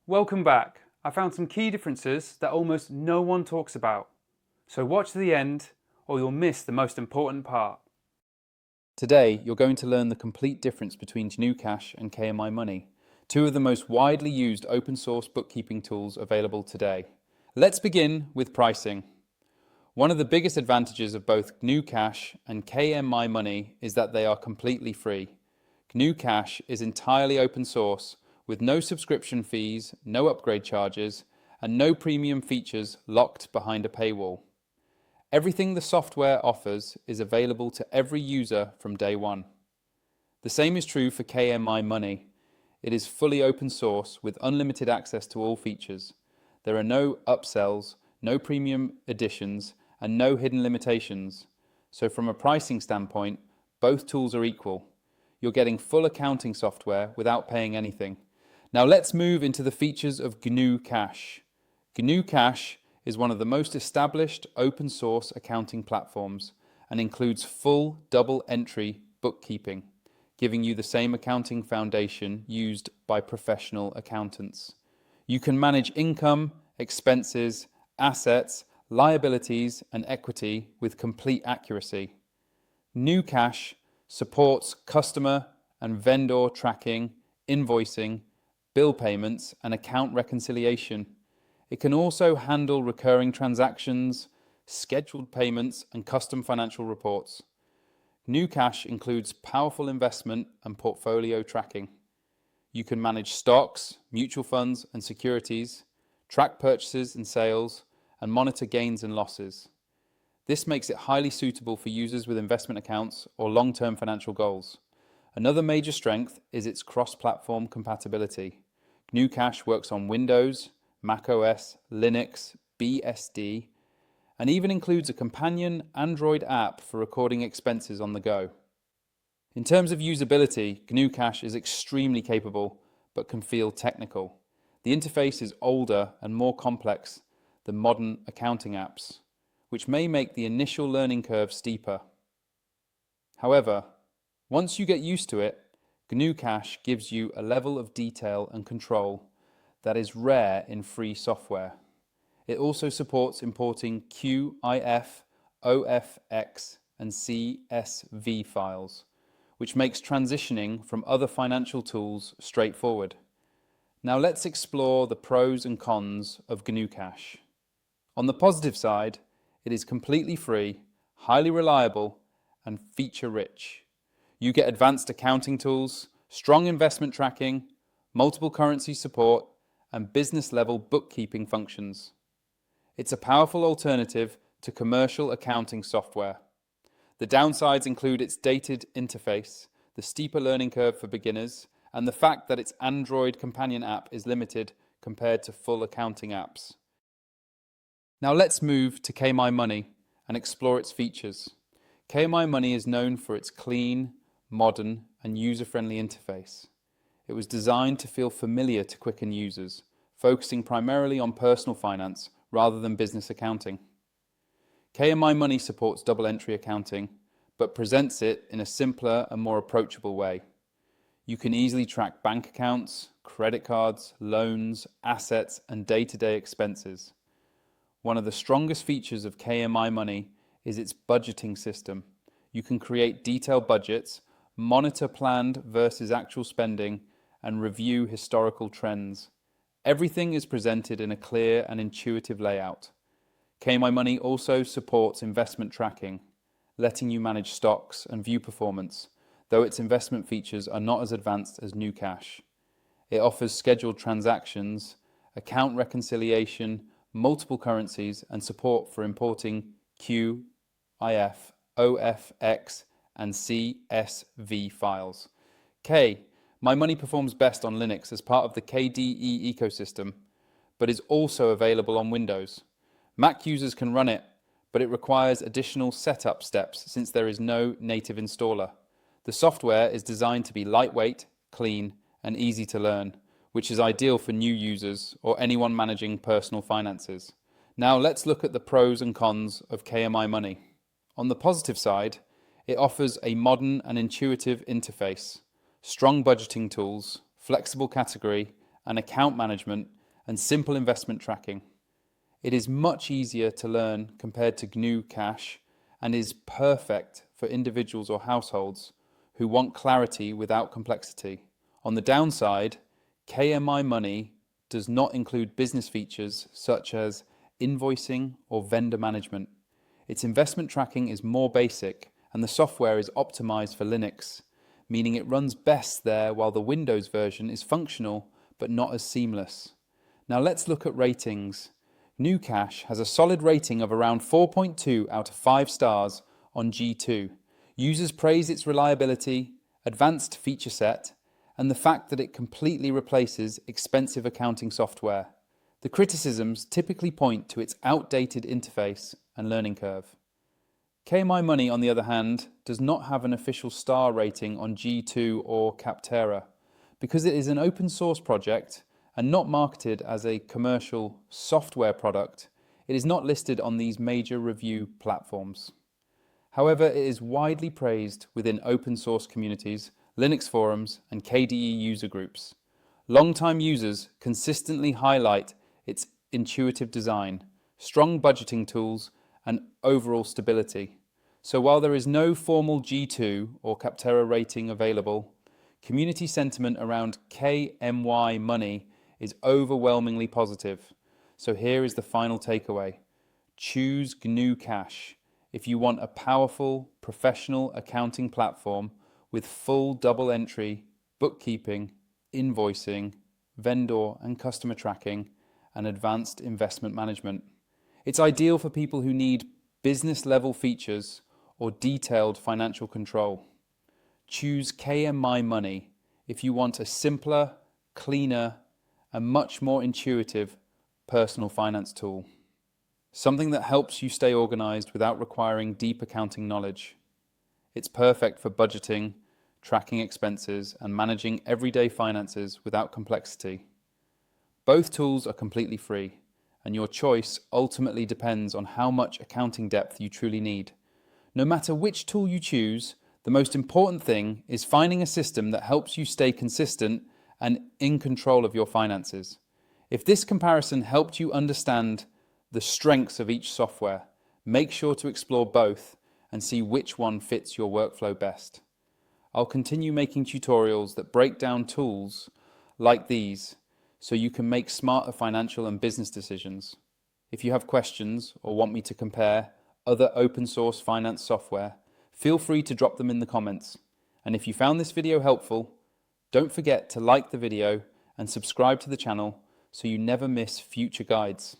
Welcome back. I found some key differences that almost no one talks about. So watch to the end or you'll miss the most important part. Today, you're going to learn the complete difference between GnuCash and KMyMoney, two of the most widely used open source bookkeeping tools available today. Let's begin with pricing. One of the biggest advantages of both GnuCash and KMyMoney is that they are completely free. GnuCash is entirely open source with no subscription fees, no upgrade charges, and no premium features locked behind a paywall. Everything the software offers is available to every user from day one. The same is true for KMyMoney. It is fully open source with unlimited access to all features. There are no upsells, no premium editions, and no hidden limitations. So from a pricing standpoint, both tools are equal. You're getting full accounting software without paying anything. Now let's move into the features of GnuCash. GnuCash is one of the most established open source accounting platforms and includes full double entry bookkeeping, giving you the same accounting foundation used by professional accountants. You can manage income, expenses, assets, liabilities, and equity with complete accuracy. GnuCash supports customer and vendor tracking, invoicing, bill payments, and account reconciliation. It can also handle recurring transactions, scheduled payments, and custom financial reports. GnuCash includes powerful investment and portfolio tracking. You can manage stocks, mutual funds, and securities, track purchases and sales, and monitor gains and losses. This makes it highly suitable for users with investment accounts or long-term financial goals. Another major strength is its cross-platform compatibility. GnuCash works on Windows, macOS, Linux, BSD, and even includes a companion Android app for recording expenses on the go. In terms of usability, GnuCash is extremely capable, but can feel technical. The interface is older and more complex than modern accounting apps, which may make the initial learning curve steeper. However, once you get used to it, GnuCash gives you a level of detail and control that is rare in free software. It also supports importing QIF, OFX, and CSV files, which makes transitioning from other financial tools straightforward. Now let's explore the pros and cons of GnuCash. On the positive side, it is completely free, highly reliable, and feature-rich. You get advanced accounting tools, strong investment tracking, multiple currency support, and business-level bookkeeping functions. It's a powerful alternative to commercial accounting software. The downsides include its dated interface, the steeper learning curve for beginners, and the fact that its Android companion app is limited compared to full accounting apps. Now let's move to KMyMoney and explore its features. KMyMoney is known for its clean, modern, and user-friendly interface. It was designed to feel familiar to Quicken users, focusing primarily on personal finance rather than business accounting. KMyMoney supports double entry accounting, but presents it in a simpler and more approachable way. You can easily track bank accounts, credit cards, loans, assets, and day-to-day expenses. One of the strongest features of KMyMoney is its budgeting system. You can create detailed budgets, monitor planned versus actual spending, and review historical trends. Everything is presented in a clear and intuitive layout. KMyMoney also supports investment tracking, letting you manage stocks and view performance, though its investment features are not as advanced as GnuCash. It offers scheduled transactions, account reconciliation, multiple currencies, and support for importing QIF, OFX, and CSV files. KMyMoney performs best on Linux as part of the KDE ecosystem, but is also available on Windows. Mac users can run it, but it requires additional setup steps since there is no native installer. The software is designed to be lightweight, clean, and easy to learn, which is ideal for new users or anyone managing personal finances. Now let's look at the pros and cons of KMyMoney. On the positive side, it offers a modern and intuitive interface, strong budgeting tools, flexible category, and account management and simple investment tracking. It is much easier to learn compared to GnuCash and is perfect for individuals or households who want clarity without complexity. On the downside, KMyMoney does not include business features such as invoicing or vendor management. Its investment tracking is more basic and the software is optimized for Linux, meaning it runs best there while the Windows version is functional but not as seamless. Now let's look at ratings. GnuCash has a solid rating of around 4.2 out of 5 stars on G2. Users praise its reliability, advanced feature set, and the fact that it completely replaces expensive accounting software. The criticisms typically point to its outdated interface and learning curve. KMyMoney, on the other hand, does not have an official star rating on G2 or Capterra. Because it is an open source project and not marketed as a commercial software product, it is not listed on these major review platforms. However, it is widely praised within open source communities, Linux forums, and KDE user groups. Longtime users consistently highlight its intuitive design, strong budgeting tools, and overall stability. So while there is no formal G2 or Capterra rating available, community sentiment around KMyMoney is overwhelmingly positive. So here is the final takeaway. Choose GnuCash if you want a powerful, professional accounting platform with full double entry, bookkeeping, invoicing, vendor and customer tracking, and advanced investment management. It's ideal for people who need business-level features or detailed financial control. Choose KMyMoney if you want a simpler, cleaner, and much more intuitive personal finance tool. Something that helps you stay organized without requiring deep accounting knowledge. It's perfect for budgeting, tracking expenses, and managing everyday finances without complexity. Both tools are completely free, and your choice ultimately depends on how much accounting depth you truly need. No matter which tool you choose, the most important thing is finding a system that helps you stay consistent and in control of your finances. If this comparison helped you understand the strengths of each software, make sure to explore both and see which one fits your workflow best. I'll continue making tutorials that break down tools like these so you can make smarter financial and business decisions. If you have questions or want me to compare other open source finance software, feel free to drop them in the comments. And if you found this video helpful, don't forget to like the video and subscribe to the channel so you never miss future guides.